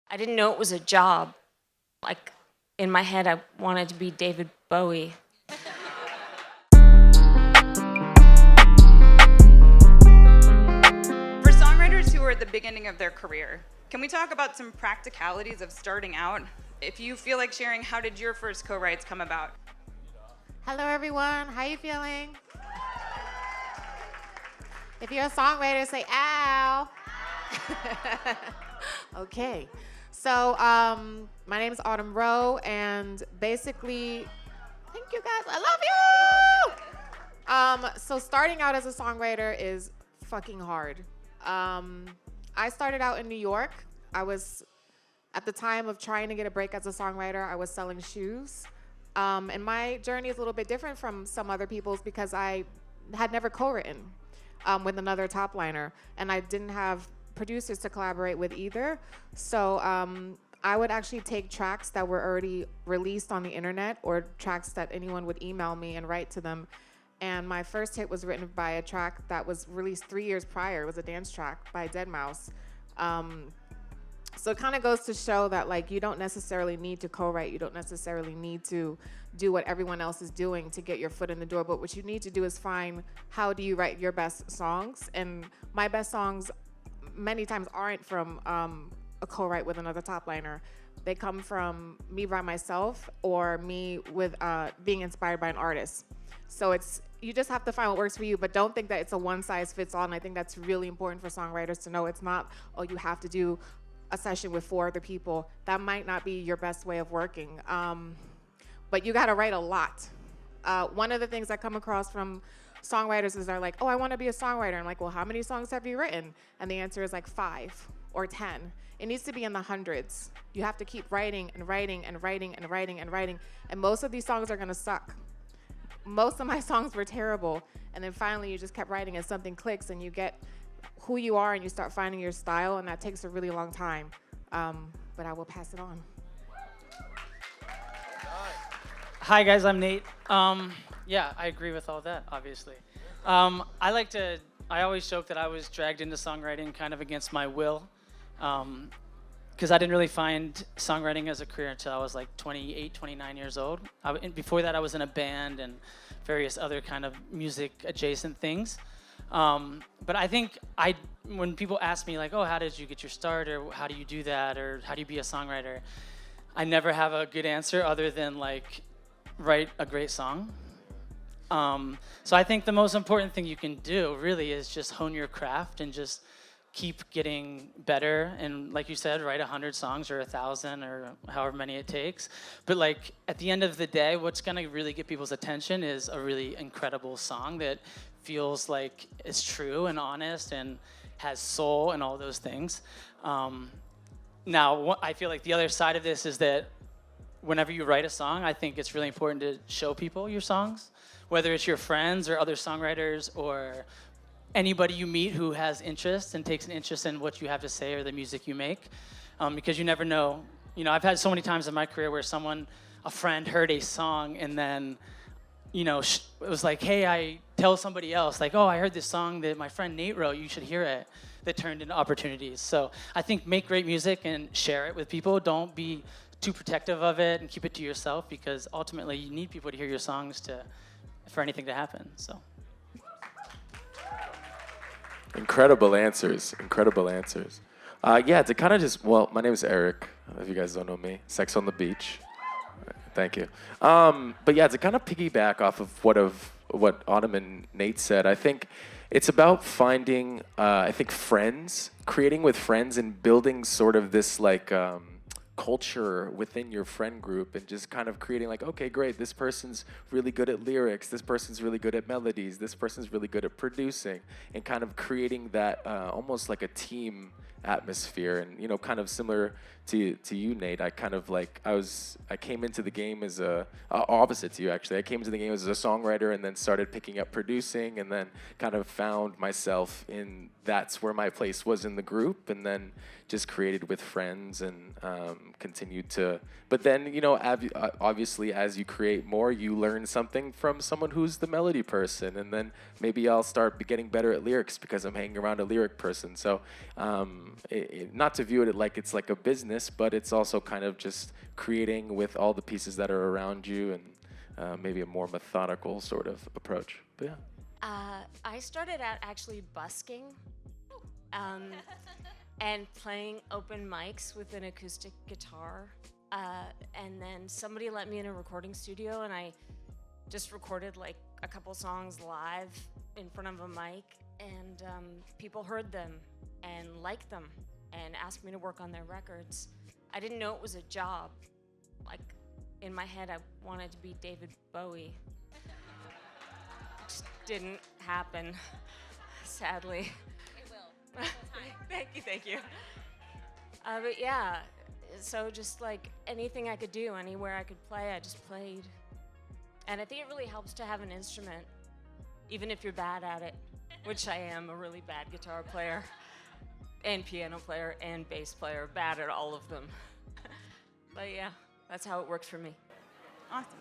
I didn't know it was a job. Like, in my head, I wanted to be David Bowie. For songwriters who are at the beginning of their career, can we talk about some practicalities of starting out? If you feel like sharing, how did your first co-writes come about? Hello, everyone. How you feeling? If you're a songwriter, say ow. Okay. So my name is Autumn Rowe, and basically, thank you guys. I love you. So starting out as a songwriter is fucking hard. I started out in New York. I was, at the time of trying to get a break as a songwriter, I was selling shoes. And my journey is a little bit different from some other people's because I had never co-written with another top liner, and I didn't have producers to collaborate with either. So I would actually take tracks that were already released on the internet or tracks that anyone would email me and write to them. And my first hit was written by a track that was released 3 years prior. It was a dance track by deadmau5. So it kind of goes to show that, like, you don't necessarily need to co-write. You don't necessarily need to do what everyone else is doing to get your foot in the door. But what you need to do is find, how do you write your best songs? And my best songs many times aren't from a co-write with another top liner. They come from me by myself or me with being inspired by an artist. So you just have to find what works for you, but don't think that it's a one size fits all. And I think that's really important for songwriters to know. It's not, oh, you have to do a session with 4 other people. That might not be your best way of working. But you gotta write a lot. One of the things I come across from songwriters is they're like, oh, I wanna be a songwriter. I'm like, well, how many songs have you written? And the answer is like 5 or 10. It needs to be in the hundreds. You have to keep writing and writing and writing and writing and writing. And most of these songs are gonna suck. Most of my songs were terrible. And then finally you just kept writing and something clicks and you get who you are and you start finding your style, and that takes a really long time. But I will pass it on. Hi guys, I'm Nate. Yeah, I agree with all that, obviously. I always joke that I was dragged into songwriting kind of against my will, because I didn't really find songwriting as a career until I was like 28, 29 years old. Before that, I was in a band and various other kind of music adjacent things. But I think when people ask me like, oh, how did you get your start, or how do you do that, or how do you be a songwriter, I never have a good answer other than like, write a great song. So I think the most important thing you can do really is just hone your craft and just keep getting better. And like you said, write 100 songs or 1,000 or however many it takes. But like at the end of the day, what's gonna really get people's attention is a really incredible song that feels like it's true and honest and has soul and all those things. Now, I feel like the other side of this is that whenever you write a song, I think it's really important to show people your songs, whether it's your friends or other songwriters or anybody you meet who has interest and takes an interest in what you have to say or the music you make, because you never know. You know, I've had so many times in my career where a friend heard a song and then, you know, it was like, hey, I tell somebody else, like, oh, I heard this song that my friend Nate wrote, you should hear it. That turned into opportunities. So I think make great music and share it with people. Don't be too protective of it and keep it to yourself, because ultimately you need people to hear your songs for anything to happen. So. Incredible answers. Yeah, to kind of just, well, my name is Eric, if you guys don't know me. Sex on the Beach. Thank you. But yeah, to kind of piggyback off of what Autumn and Nate said, I think it's about finding, friends, creating with friends and building sort of this like culture within your friend group, and just kind of creating like, okay, great, this person's really good at lyrics, this person's really good at melodies, this person's really good at producing, and kind of creating that almost like a team atmosphere. And you know, kind of similar to you, Nate, I came into the game as opposite to you actually. I came into the game as a songwriter and then started picking up producing, and then kind of found myself in, that's where my place was in the group, and then just created with friends and continued to. But then, you know, obviously as you create more, you learn something from someone who's the melody person, and then maybe I'll start getting better at lyrics because I'm hanging around a lyric person. So not to view it like it's like a business, but it's also kind of just creating with all the pieces that are around you and maybe a more methodical sort of approach. But yeah. I started out actually busking and playing open mics with an acoustic guitar. And then somebody let me in a recording studio, and I just recorded like a couple songs live in front of a mic, and people heard them and liked them and asked me to work on their records. I didn't know it was a job. Like, in my head, I wanted to be David Bowie. Just didn't happen, sadly. It will. Thank you. But yeah, so just like anything I could do, anywhere I could play, I just played. And I think it really helps to have an instrument, even if you're bad at it, which I am, a really bad guitar player, and piano player, and bass player, bad at all of them. But yeah, that's how it works for me. Awesome.